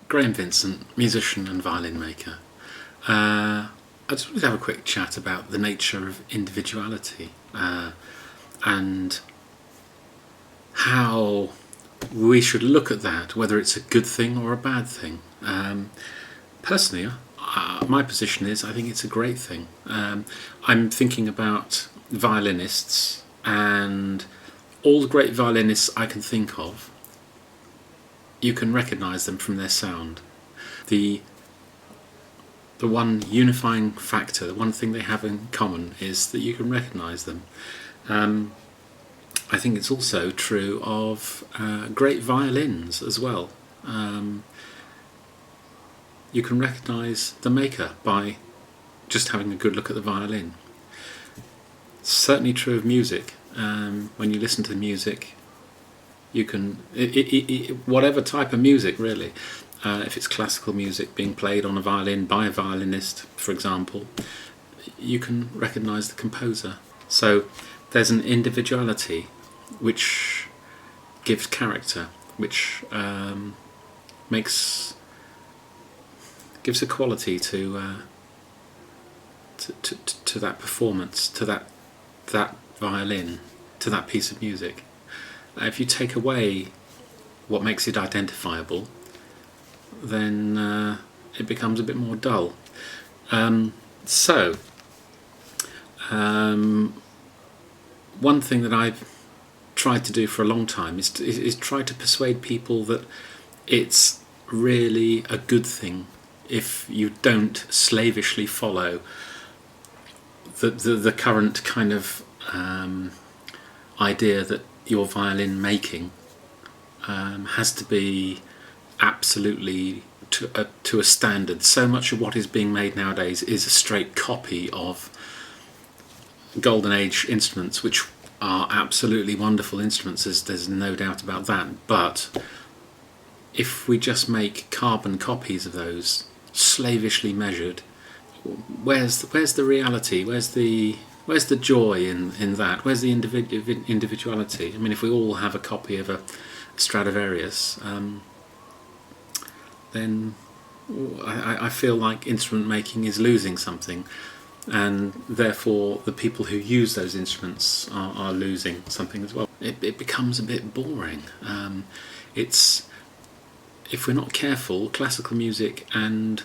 Graham Vincent, musician and violin maker. I just wanted to have a quick chat about the nature of individuality and how we should look at that, whether it's a good thing or a bad thing. Personally, my position is I think it's a great thing. I'm thinking about violinists, and all the great violinists I can think of, you can recognise them from their sound. The one unifying factor, the one thing they have in common is that you can recognise them. I think it's also true of great violins as well. You can recognise the maker by just having a good look at the violin. Certainly true of music. When you listen to the music, you can, whatever type of music really, if it's classical music being played on a violin by a violinist, for example, you can recognise the composer. So there's an individuality which gives character, which gives a quality to that performance, to that violin, to that piece of music. If you take away what makes it identifiable, then it becomes a bit more dull. One thing that I've tried to do for a long time is try to persuade people that it's really a good thing if you don't slavishly follow the current kind of idea that your violin making has to be absolutely to a standard. So much of what is being made nowadays is a straight copy of Golden Age instruments, which are absolutely wonderful instruments, there's no doubt about that. But if we just make carbon copies of those, slavishly measured, where's the reality? Where's the joy in that? Where's the individuality? I mean, if we all have a copy of a Stradivarius, then I feel like instrument making is losing something, and therefore the people who use those instruments are losing something as well. It becomes a bit boring. If we're not careful, classical music and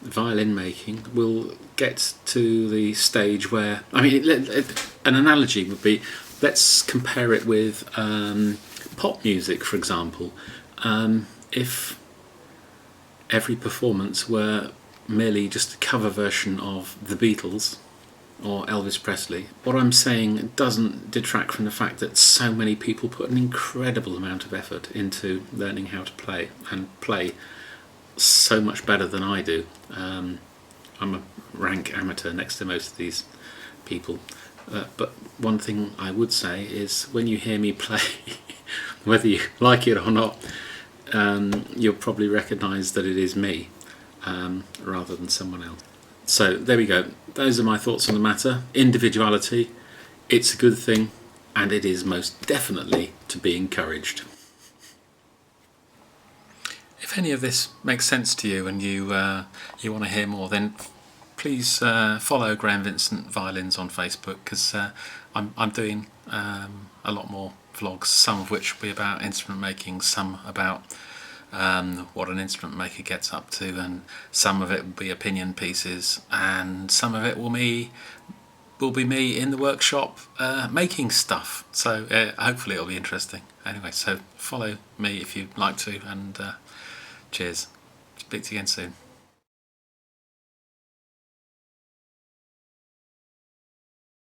violin making will get to the stage where, I mean, an analogy would be, let's compare it with pop music, for example. If every performance were merely just a cover version of the Beatles or Elvis Presley, what I'm saying doesn't detract from the fact that so many people put an incredible amount of effort into learning how to play, and play so much better than I do. I'm a rank amateur next to most of these people, but one thing I would say is, when you hear me play, whether you like it or not, you'll probably recognise that it is me rather than someone else. So there we go. Those are my thoughts on the matter. Individuality, it's a good thing, and it is most definitely to be encouraged. If any of this makes sense to you and you want to hear more, then please follow Graham Vincent Violins on Facebook, because I'm doing a lot more vlogs, some of which will be about instrument making, some about what an instrument maker gets up to, and some of it will be opinion pieces, and some of it will be me in the workshop making stuff. So hopefully it'll be interesting. Anyway, so follow me if you'd like to, and cheers. Speak to you again soon.